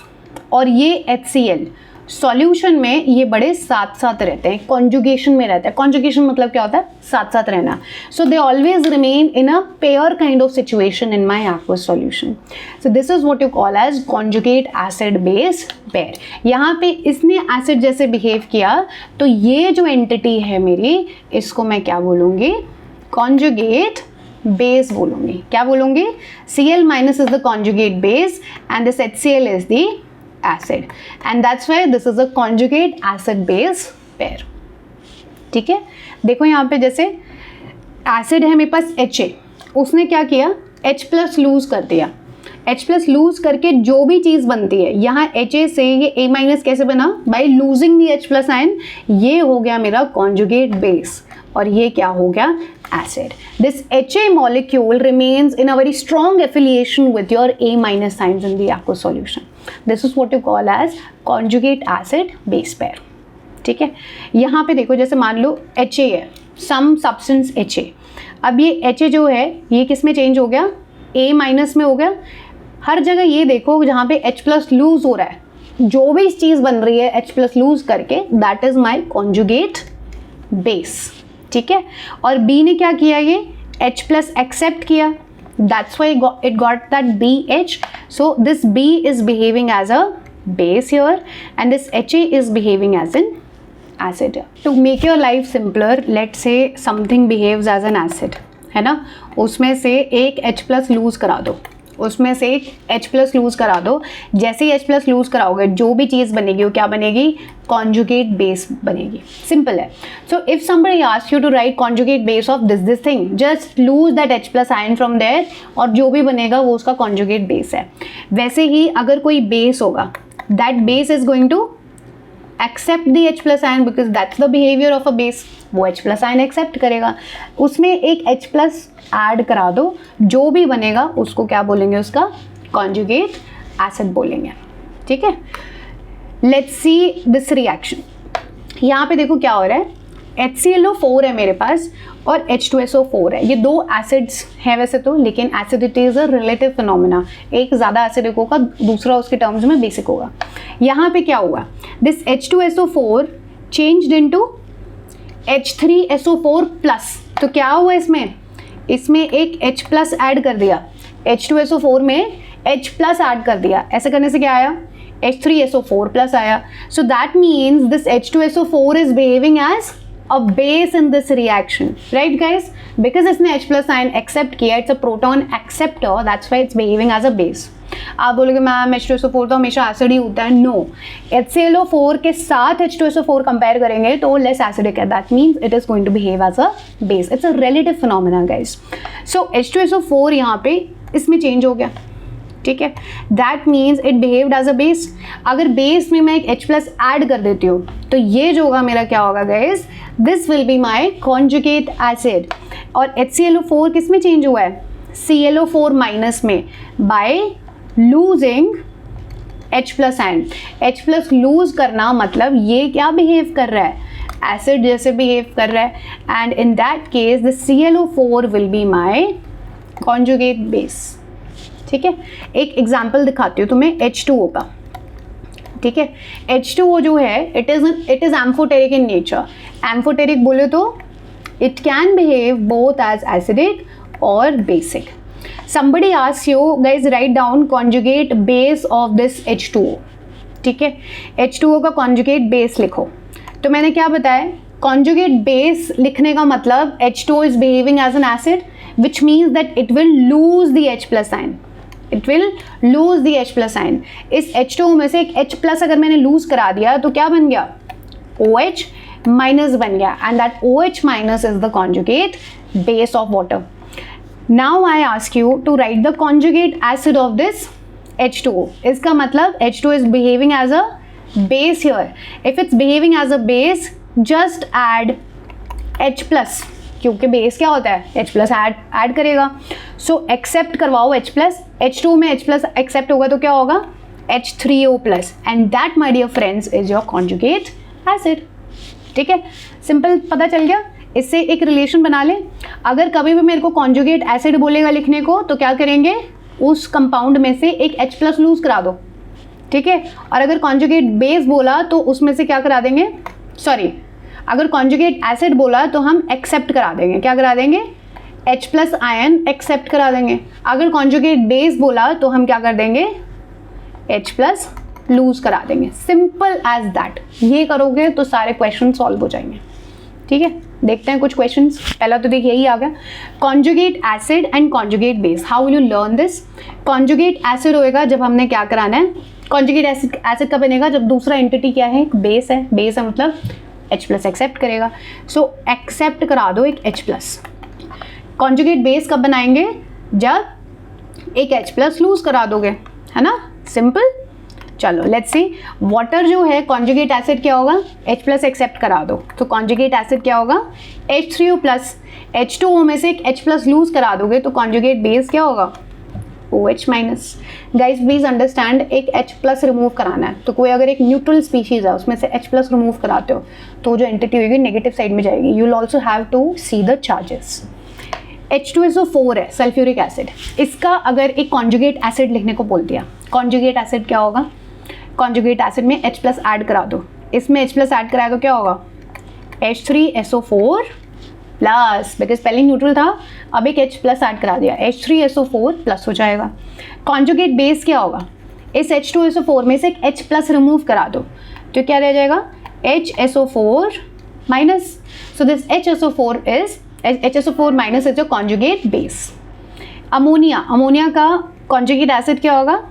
और ये HCl. सॉल्यूशन में ये बड़े साथ साथ रहते हैं, कॉन्जुगेशन में रहते हैं. कॉन्जुगेशन मतलब क्या होता है? साथ साथ रहना. So they always remain in a pair kind of situation in my aqueous solution. So this is what you call as conjugate acid base pair. यहाँ पे इसने एसिड जैसे बिहेव किया तो ये जो एंटिटी है मेरी, इसको मैं क्या बोलूँगी? कॉन्जुगेट बेस बोलूँगी. क्या बोलूँगी? Cl minus is the conjugate base and this HCl is the acid, and that's why this is a conjugate acid base pair. ठीक है, देखो यहाँ पे जैसे एसिड है मेरे पास Ha, उसने क्या किया? H प्लस लूज कर दिया. H प्लस लूज करके जो भी चीज़ बनती है, यहाँ Ha से ये A माइनस कैसे बना? By losing the H plus ion. ये हो गया मेरा कॉन्जुगेट बेस और ये क्या हो गया? acid. This Ha molecule remains in a very strong affiliation with your A minus ions in the aqueous solution. This is what you call as conjugate acid base pair. ठीक है, यहाँ पे देखो जैसे मान लो Ha है, some substance Ha. अब ये Ha जो है ये किस में चेंज हो गया? A माइनस में हो गया. हर जगह ये देखो जहाँ पे H प्लस लूज हो रहा है, जो भी चीज़ बन रही है H प्लस लूज करके, that is my conjugate base. ठीक है, और B ने क्या किया? ये H प्लस एक्सेप्ट किया, that's why it got that BH. So this B is behaving as a base here and this HA is behaving as an acid. To make your life simpler, let's say something behaves as an acid, है ना, उसमें से एक H प्लस लूज करा दो, उसमें से एक H प्लस लूज करा दो. जैसे ही H प्लस लूज कराओगे जो भी चीज़ बनेगी वो क्या बनेगी? कॉन्जुगेट बेस बनेगी. सिंपल है. So if somebody asks you to write conjugate base of this thing, just lose that H plus ion from there और जो भी बनेगा वो उसका कॉन्जुगेट बेस है. वैसे ही अगर कोई बेस होगा, that base is going to accept the H plus ion because that's the behavior of a base. वो H plus ion accept करेगा. उसमें एक H plus ऐड करा दो, जो भी बनेगा उसको क्या बोलेंगे? उसका कॉन्जुगेट एसिड बोलेंगे. ठीक है, लेट्स सी दिस रिएक्शन. यहाँ पे देखो क्या हो रहा है? HClO4 है मेरे पास और H2SO4 है. ये दो एसिड्स हैं वैसे तो, लेकिन acidity is a relative phenomena. एक ज़्यादा एसिडिक होगा, दूसरा उसके टर्म्स में बेसिक होगा. यहाँ पे क्या हुआ? This H2SO4 changed into H3SO4 plus. तो क्या हुआ इसमें? इसमें एक H प्लस ऐड कर दिया, H2SO4 में H प्लस ऐड कर दिया. ऐसे करने से क्या आया? H3SO4 प्लस आया. So that means this H2SO4 is behaving as a base in this reaction, right guys? Because इसने H plus ion accept किया, it's a proton acceptor, that's why it's behaving as a base. आप बोलोगे मैम H2SO4 तो हमेशा एसिड ही होता है. नो, HClO4 के साथ H2SO4 कंपेयर करेंगे तो लेस एसिडिक है. That means it is going to behave as a base. It's a relative phenomena guys. So H2SO4 यहाँ पे इसमें चेंज हो गया. ठीक है, that means it behaved as a base. अगर बेस में मैं एक H प्लस ऐड कर देती हूँ तो ये जो होगा मेरा क्या होगा guys? This will be my conjugate acid. और HClO4 किस में चेंज हुआ है? ClO4 माइनस में, by losing H plus ion. H plus lose करना मतलब ये क्या बिहेव कर रहा है? एसिड जैसे बिहेव कर रहा है. And in that case the ClO4 will be my conjugate base. ठीक है, एक एग्जाम्पल दिखाती हूँ तुम्हें H2O का. ठीक है, H2O जो है it is amphoteric in nature. Amphoteric बोले तो it can behave both as acidic और basic. somebody asks you guys write down conjugate base of this H2O. ठीक है, H2O का conjugate base लिखो. तो मैंने क्या बताया? conjugate base लिखने का मतलब H2O is behaving as an acid, which means that it will lose the H plus ion. It will lose the H plus ion. इस H2O में से एक H plus अगर मैंने lose करा दिया तो क्या बन गया? OH minus बन गया, and that OH minus is the conjugate base of water. Now I ask you to write the conjugate acid of this H2O. इसका मतलब H2O is behaving as a base here. If it's behaving as a base, just add H plus, क्योंकि बेस क्या होता है? H plus ऐड करेगा. So accept करवाओ H plus. H2O में H plus accept होगा तो क्या होगा? H3O plus, and that my dear friends is your conjugate acid. ठीक है, सिंपल पता चल गया. इससे एक रिलेशन बना ले. अगर कभी भी मेरे को कॉन्जुगेट एसिड बोलेगा लिखने को तो क्या करेंगे? उस कंपाउंड में से एक H प्लस लूज करा दो. ठीक है। और अगर कॉन्जुगेट बेस बोला तो उसमें से क्या करा देंगे, सॉरी, अगर कॉन्जुगेट एसिड बोला तो हम एक्सेप्ट करा देंगे, क्या करा देंगे, H प्लस आयन एक्सेप्ट करा देंगे। अगर कॉन्जुगेट बेस बोला तो हम क्या कर देंगे, H प्लस लूज करा देंगे। Simple as that. ये करोगे तो सारे क्वेश्चन सॉल्व हो जाएंगे, ठीक है। देखते हैं कुछ क्वेश्चंस। पहला तो देखिए यही आ गया, conjugate acid and conjugate base, how will you learn this. Conjugate acid होएगा जब हमने क्या कराना है, कॉन्जुगेट एसिड का बनेगा जब दूसरा एंटिटी क्या है, एक बेस है। बेस है मतलब H प्लस एक्सेप्ट करेगा, सो एक्सेप्ट करा दो एक H प्लस। कॉन्जुगेट बेस कब बनाएंगे, जब एक H प्लस लूज करा दोगे, है ना, सिंपल। चलो लेट्स सी, वाटर जो है कॉन्जुगेट एसिड क्या होगा, H प्लस एक्सेप्ट करा दो, तो कॉन्जुगेट एसिड क्या होगा, H3O प्लस। H2O में से एक H प्लस लूज करा दोगे तो कॉन्जुगेट बेस क्या होगा, OH minus. Guys please understand, एक H प्लस रिमूव कराना है, तो कोई अगर एक न्यूट्रल स्पीशीज है उसमें से H प्लस रिमूव कराते हो तो जो एंटिटी होगी नेगेटिव साइड में जाएगी। You will also have to see the charges. H2SO4 है सल्फ्यूरिक एसिड, इसका अगर एक कॉन्जुगेट एसिड लिखने को बोल दिया, कॉन्जुगेट एसिड क्या होगा, कॉन्जुगेट एसिड में H प्लस ऐड करा दो, इसमें H प्लस ऐड कराया तो क्या होगा, H3SO4 प्लस, बिकॉज पहले न्यूट्रल था, अब एक H प्लस ऐड करा दिया, H3SO4 प्लस हो जाएगा। कॉन्जुगेट बेस क्या होगा, इस H2SO4 में से एक H प्लस रिमूव करा दो तो क्या रह जाएगा, HSO4 minus. So this HSO4 minus is your conjugate base. Ammonia, ammonia का कॉन्जुगेट एसिड क्या होगा,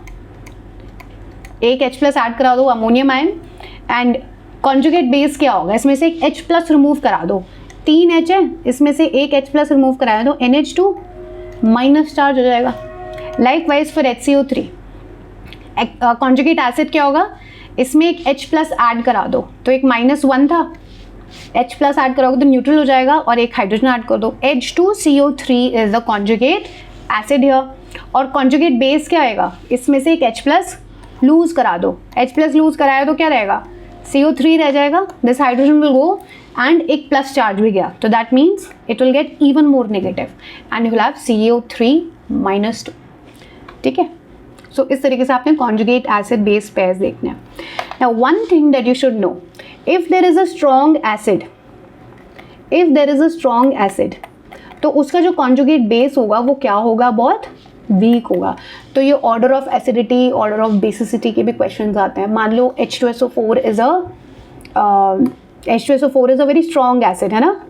एक H प्लस ऐड करा दो ammonium ion, and conjugate base क्या होगा, इसमें से एक H प्लस रिमूव करा दो, 3 H है, इसमें से एक H प्लस रिमूव कराया तो NH2 माइनस चार्ज हो जाएगा। Like wise for HCO3, conjugate acid क्या होगा, इसमें एक H प्लस ऐड करा दो तो एक -1 था, H प्लस ऐड करोगे तो न्यूट्रल हो जाएगा, और एक हाइड्रोजन ऐड कर दो, H2CO3 is the conjugate acid here. और कॉन्जुगेट बेस क्या आएगा, इसमें से एक H प्लस लूज करा दो, H प्लस लूज कराया तो क्या रहेगा, CO3 रह जाएगा, this hydrogen will go and एक प्लस चार्ज भी गया, तो that means it will get even more negative and you will have CO3 -2, ठीक है। सो इस तरीके से आपने कॉन्जुगेट एसिड बेस पेयर्स देखने हैं। Now one thing that you should know, if there is a strong acid, तो उसका जो कॉन्जुगेट बेस होगा वो क्या होगा, बहुत वीक होगा। तो ये order of acidity, order of basicity के भी क्वेश्चंस आते हैं। मान लो H2SO4 is a very strong acid, है ना,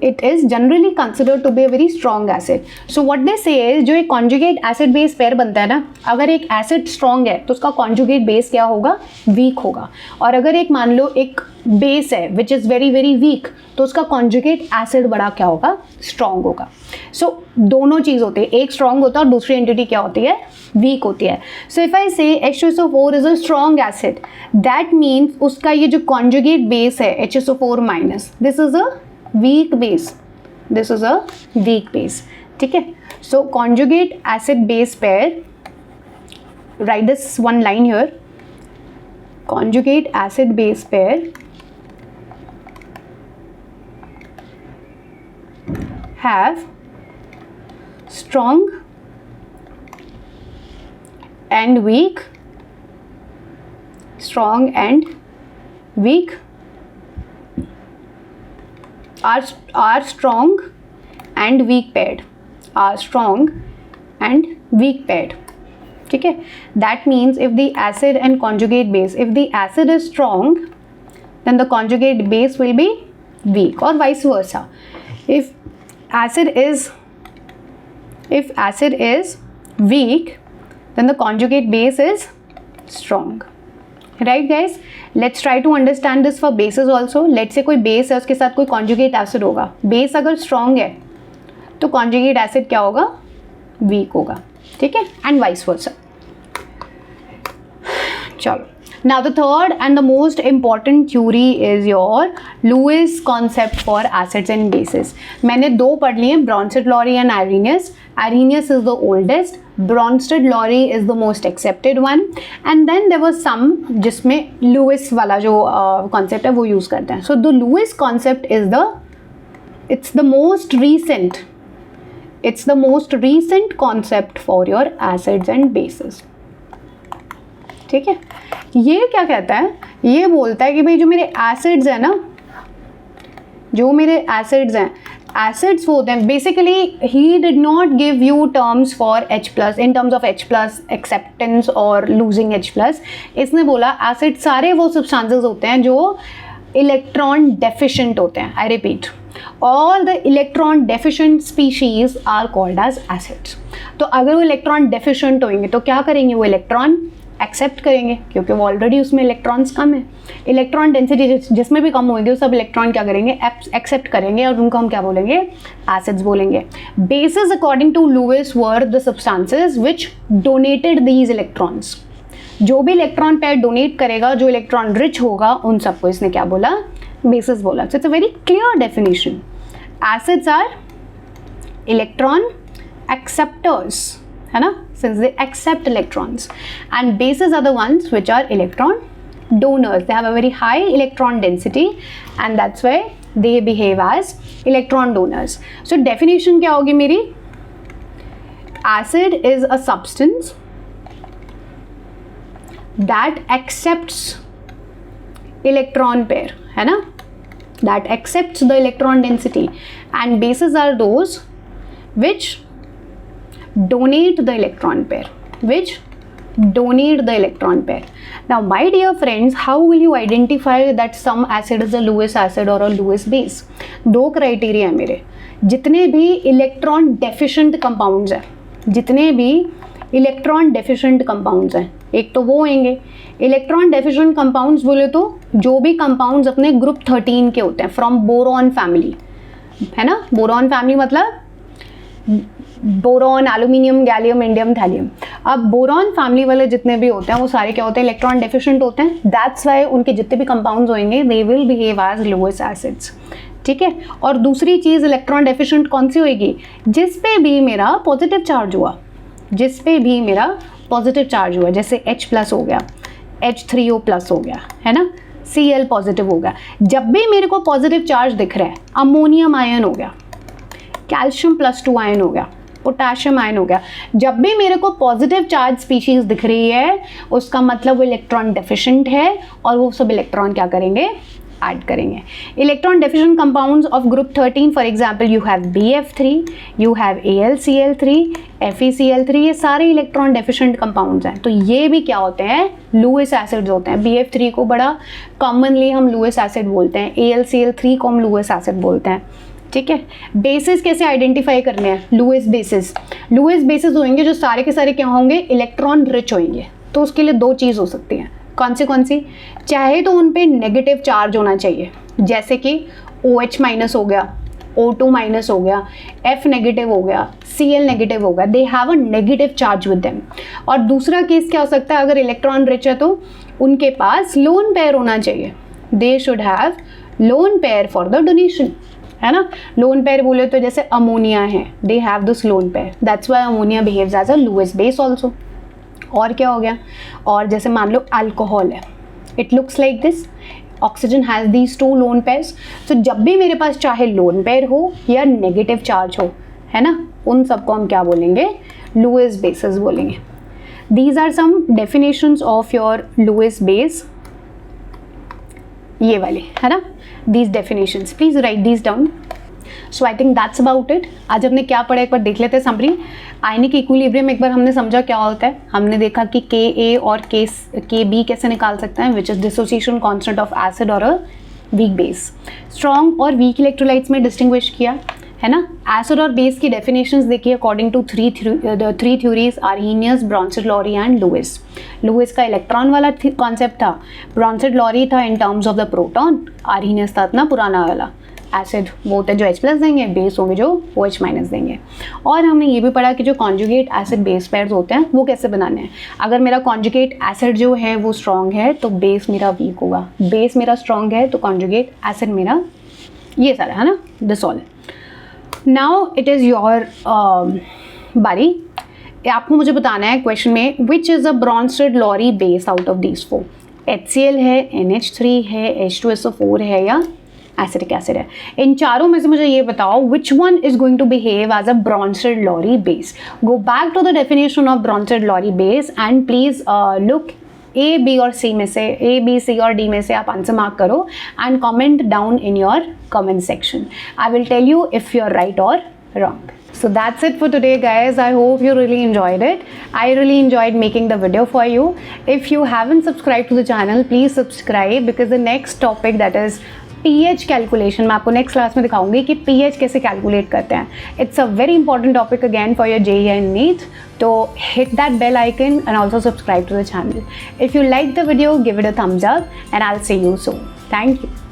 it is generally considered to be a very strong acid. So what they say is, जो एक conjugate acid base pair बनता है ना, अगर एक acid strong है तो उसका conjugate base क्या होगा, weak होगा। और अगर एक मान लो एक base है which is very very weak, तो उसका conjugate acid बड़ा क्या होगा, strong होगा। So दोनों चीज़ होते हैं, एक strong होता है और दूसरी entity क्या होती है, weak होती है। So if I say H2SO4 is a strong acid, that means उसका ये जो conjugate base है HSO4 minus, this is a weak base, this is a weak base, ठीक है। so conjugate acid base pair, write this one line here, conjugate acid base pair have strong and weak, strong and weak, are strong and weak paired, are strong and weak paired, ठीक है। that means if the acid and conjugate base, if the acid is strong then the conjugate base will be weak, or vice versa. if acid is weak then the conjugate base is strong, right guys। let's try to understand this for bases also. let's say कोई base है, उसके साथ कोई conjugate acid होगा, base अगर strong है तो conjugate acid क्या होगा, weak होगा, ठीक है, and vice versa। चलो, now the third and the most important theory is your Lewis concept for acids and bases। मैंने दो पढ़ लिए, Bronsted-Lowry and Arrhenius। Arrhenius is the oldest, Bronsted-Lowry is the most accepted one, and then there was some जिसमें Lewis वाला जो concept है वो use करते हैं। so the Lewis concept is it's the most recent concept for your acids and bases, ठीक है, ये क्या कहता है, ये बोलता है कि भाई जो मेरे एसिड्स हैं ना, जो मेरे एसिड्स हैं, एसिड्स वो होते हैं basically, he did not give you terms for H plus in terms of H plus acceptance और लूजिंग H प्लस. इसने बोला एसिड सारे वो सब्सटेंसेस होते हैं जो इलेक्ट्रॉन डेफिशिएंट होते हैं. I repeat, all the electron deficient species are called as acids. तो अगर वो इलेक्ट्रॉन डेफिशिएंट होंगे तो क्या करेंगे, वो इलेक्ट्रॉन एक्सेप्ट करेंगे क्योंकि वो ऑलरेडी उसमें इलेक्ट्रॉन्स कम है. इलेक्ट्रॉन डेंसिटी जिसमें भी कम होगी वो सब इलेक्ट्रॉन क्या करेंगे, एक्सेप्ट करेंगे और उनको हम क्या बोलेंगे, एसिड्स बोलेंगे. Bases according to Lewis were the substances which donated these electrons. जो भी इलेक्ट्रॉन पेयर डोनेट करेगा, जो इलेक्ट्रॉन रिच होगा, उन सबको इसने क्या बोला, बेसिस बोला. So it's a very clear definition. Acids are electron acceptors, है ना, since they accept electrons, and bases are the ones which are electron donors. They have a very high electron density and that's why they behave as electron donors. So definition क्या होगी मेरी, acid is a substance that accepts electron pair, है ना, that accepts the electron density, and bases are those which donate the electron pair, which donate the electron pair. Now my dear friends, how will you identify that some acid is a Lewis acid or a Lewis base? दो क्राइटेरिया है मेरे. जितने भी इलेक्ट्रॉन डेफिशिएंट कंपाउंड्स हैं, जितने भी इलेक्ट्रॉन डेफिशिएंट कंपाउंड्स हैं, एक तो वो होंगे इलेक्ट्रॉन डेफिशिएंट कंपाउंड्स. बोले तो जो भी कंपाउंड्स अपने ग्रुप 13 के होते हैं, फ्रॉम बोरॉन फैमिली, है ना. बोरॉन फैमिली मतलब boron, aluminium, gallium, indium, thallium. अब बोरॉन फैमिली वाले जितने भी होते हैं वो सारे क्या होते हैं, इलेक्ट्रॉन डेफिशिएंट होते हैं. दैट्स वाई उनके जितने भी कंपाउंड्स होंगे they will behave as Lewis acids. ठीक है. और दूसरी चीज़ इलेक्ट्रॉन डेफिशिएंट कौन सी होगी, जिस पे भी मेरा पॉजिटिव चार्ज हुआ, जिस पे भी मेरा पॉजिटिव चार्ज हुआ, जैसे H प्लस हो गया, H3O प्लस हो गया, है ना, Cl पॉजिटिव हो गया. जब भी मेरे को पॉजिटिव चार्ज दिख रहा है, अमोनियम आयन हो गया, कैल्शियम +2 आयन हो गया, पोटाशियम आयन हो गया, जब भी मेरे को पॉजिटिव चार्ज स्पीशीज दिख रही है उसका मतलब वो इलेक्ट्रॉन डेफिशिएंट है और वो सब इलेक्ट्रॉन क्या करेंगे, ऐड करेंगे. Electron deficient compounds of group 13, for example you have BF3, you have AlCl3, FeCl3, ये सारे इलेक्ट्रॉन डेफिशिएंट कंपाउंड्स हैं. तो ये भी क्या होते हैं, लुइस एसिड्स होते हैं. BF3 को बड़ा कॉमनली हम लुइस एसिड बोलते हैं, AlCl3 को हम लुइस एसिड बोलते हैं. ठीक है. बेसिस कैसे आइडेंटिफाई करने हैं, लुइस बेसिस. लुइस बेसिस होंगे जो सारे के सारे क्या होंगे, इलेक्ट्रॉन रिच होंगे. तो उसके लिए दो चीज़ हो सकती हैं. कौन सी, चाहे तो उन पे नेगेटिव चार्ज होना चाहिए, जैसे कि OH माइनस हो गया, O2 माइनस हो गया, F नेगेटिव हो गया, Cl नेगेटिव हो गया. They have a negative charge with them. और दूसरा केस क्या हो सकता है, अगर इलेक्ट्रॉन रिच है तो उनके पास लोन पेयर होना चाहिए. They should have lone pair for the donation, है ना. लोन पेयर बोले तो जैसे अमोनिया है, they have this lone pair, that's why ammonia behaves as a Lewis base also. और क्या हो गया, और जैसे मान लो अल्कोहल है, it looks like this, oxygen has these 2 lone pairs. तो जब भी मेरे पास चाहे लोन पेयर हो या नेगेटिव चार्ज हो, है ना, उन सबको हम क्या बोलेंगे, लुइस बेसेस बोलेंगे. These are some definitions of your Lewis base, ये वाले, है ना, these definitions. Please write these down. So I think that's about it. आज हमने क्या पढ़ा एक बार देख लेते हैं समरी. आयनिक इक्विलिब्रियम एक बार हमने समझा क्या होता है. हमने देखा कि Ka और Kb कैसे निकाल सकते हैं, which is dissociation constant of acid और a weak base. Strong और weak electrolytes में distinguish किया, है ना. एसिड और बेस की डेफिनेशंस देखिए according to three theories, Arrhenius, Bronsted Lowry and Lewis. Lewis का इलेक्ट्रॉन वाला कॉन्सेप्ट था, ब्रॉन्सेट लॉरी था in terms of the proton, Arrhenius था अपना पुराना वाला. एसिड वो होते हैं जो H प्लस देंगे, बेस होंगे जो OH माइनस देंगे. और हमने ये भी पढ़ा कि जो कॉन्जुगेट एसिड बेस पेयर्स होते हैं वो कैसे बनाने हैं. अगर मेरा कॉन्जुगेट एसिड जो है वो स्ट्रॉन्ग है तो बेस मेरा वीक होगा, बेस मेरा स्ट्रॉन्ग है तो कॉन्जुगेट एसिड मेरा, ये सारा, है ना, this all. Now it is your बारी. आपको मुझे बताना है क्वेश्चन में, which is a Bronsted Lowry base out of these 4. HCl है, NH3 है, H2SO4 है या एसिटिक एसिड है. इन चारों में से मुझे ये बताओ which one is going to behave as a Bronsted Lowry base. Go back to the definition of Bronsted Lowry base and please look A, B और सी में से, ए, बी, सी और डी में से आप आंसर मार्क करो and comment down in your comment section. I will tell you if you're right or wrong. So that's it for today, guys. I hope you really enjoyed it. I really enjoyed making the video for you. If you haven't subscribed to the channel, please subscribe because the next topic, that is pH calculation, मैं आपको next class में दिखाऊंगी कि pH कैसे calculate करते हैं. It's a very important topic again for your JEE and NEET. So hit that bell icon and also subscribe to the channel. If you liked the video, give it a thumbs up and I'll see you soon. Thank you.